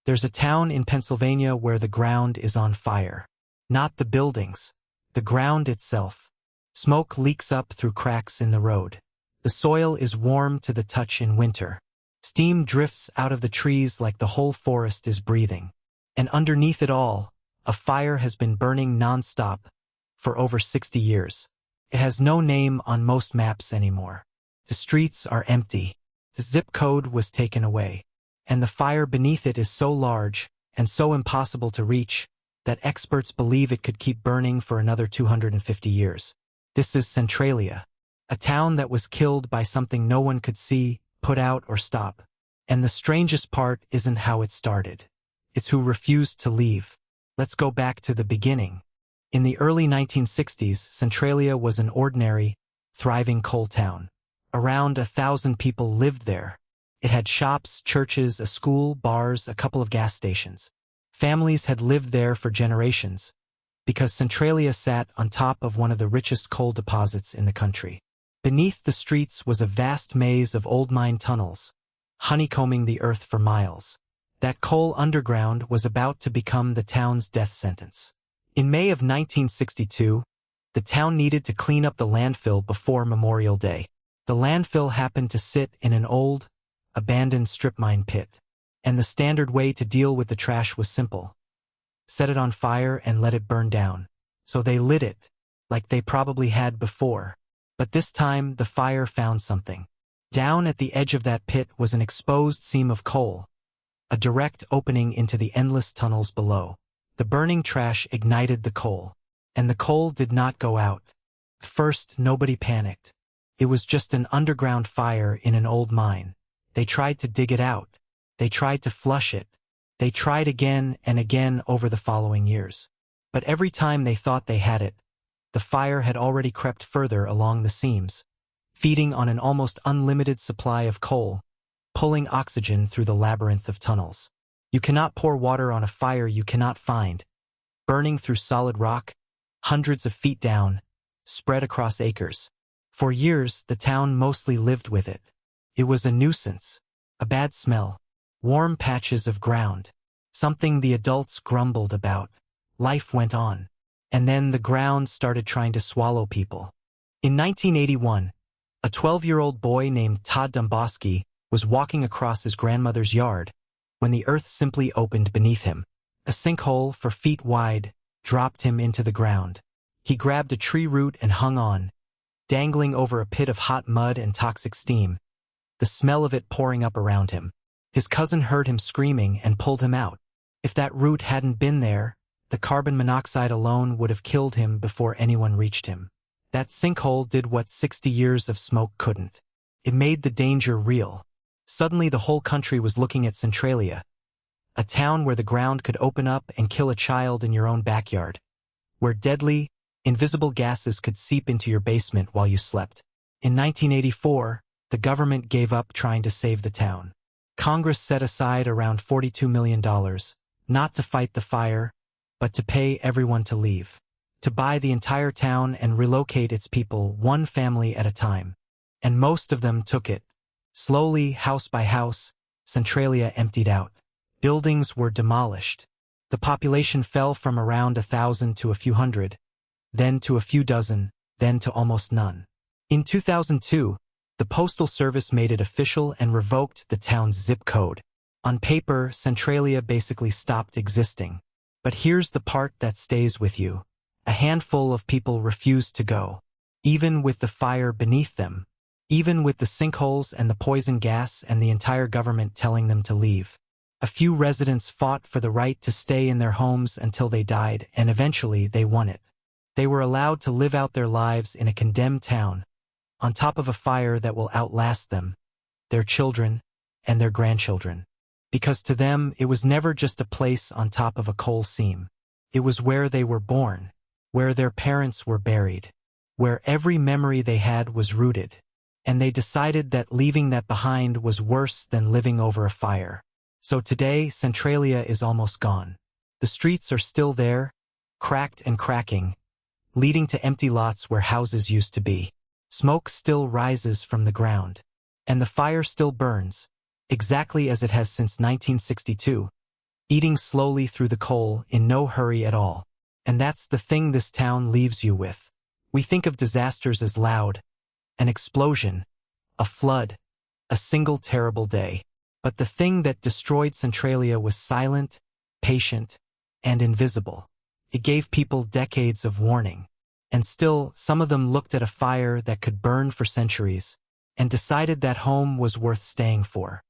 There's a town in Pennsylvania where the ground is on fire. Not the buildings, the ground itself. Smoke leaks up through cracks in the road. The soil is warm to the touch in winter. Steam drifts out of the trees like the whole forest is breathing. And underneath it all, a fire has been burning nonstop for over 60 years. It has no name on most maps anymore. The streets are empty. The zip code was taken away. And the fire beneath it is so large and so impossible to reach that experts believe it could keep burning for another 250 years. This is Centralia, a town that was killed by something no one could see, put out, or stop. And the strangest part isn't how it started. It's who refused to leave. Let's go back to the beginning. In the early 1960s, Centralia was an ordinary, thriving coal town. Around 1,000 people lived there. It had shops, churches, a school, bars, a couple of gas stations. Families had lived there for generations, because Centralia sat on top of one of the richest coal deposits in the country. Beneath the streets was a vast maze of old mine tunnels, honeycombing the earth for miles. That coal underground was about to become the town's death sentence. In May of 1962, the town needed to clean up the landfill before Memorial Day. The landfill happened to sit in an old, abandoned strip mine pit, and the standard way to deal with the trash was simple. Set it on fire and let it burn down. So they lit it, like they probably had before. But this time the fire found something. Down at the edge of that pit was an exposed seam of coal, a direct opening into the endless tunnels below. The burning trash ignited the coal, and the coal did not go out. At first, nobody panicked. It was just an underground fire in an old mine. They tried to dig it out. They tried to flush it. They tried again and again over the following years. But every time they thought they had it, the fire had already crept further along the seams, feeding on an almost unlimited supply of coal, pulling oxygen through the labyrinth of tunnels. You cannot pour water on a fire you cannot find, burning through solid rock, hundreds of feet down, spread across acres. For years, the town mostly lived with it. It was a nuisance, a bad smell, warm patches of ground, something the adults grumbled about. Life went on. And then the ground started trying to swallow people. In 1981, a 12-year-old boy named Todd Domboski was walking across his grandmother's yard when the earth simply opened beneath him. A sinkhole 4 feet wide dropped him into the ground. He grabbed a tree root and hung on, dangling over a pit of hot mud and toxic steam, the smell of it pouring up around him. His cousin heard him screaming and pulled him out. If that root hadn't been there, the carbon monoxide alone would have killed him before anyone reached him. That sinkhole did what 60 years of smoke couldn't. It made the danger real. Suddenly the whole country was looking at Centralia, a town where the ground could open up and kill a child in your own backyard, where deadly, invisible gases could seep into your basement while you slept. In 1984, the government gave up trying to save the town. Congress set aside around $42 million, not to fight the fire, but to pay everyone to leave, to buy the entire town and relocate its people one family at a time. And most of them took it. Slowly, house by house, Centralia emptied out. Buildings were demolished. The population fell from around 1,000 to a few hundred, then to a few dozen, then to almost none. In 2002, the Postal Service made it official and revoked the town's zip code. On paper, Centralia basically stopped existing. But here's the part that stays with you. A handful of people refused to go, even with the fire beneath them, even with the sinkholes and the poison gas and the entire government telling them to leave. A few residents fought for the right to stay in their homes until they died, and eventually they won it. They were allowed to live out their lives in a condemned town, on top of a fire that will outlast them, their children, and their grandchildren. Because to them, it was never just a place on top of a coal seam. It was where they were born, where their parents were buried, where every memory they had was rooted. And they decided that leaving that behind was worse than living over a fire. So today, Centralia is almost gone. The streets are still there, cracked and cracking, leading to empty lots where houses used to be. Smoke still rises from the ground, and the fire still burns, exactly as it has since 1962. eating slowly through the coal in no hurry at all. And that's the thing this town leaves you with. We think of disasters as loud, an explosion, a flood, a single terrible day. But the thing that destroyed Centralia was silent, patient, and invisible. It gave people decades of warning. And still, some of them looked at a fire that could burn for centuries and decided that home was worth staying for.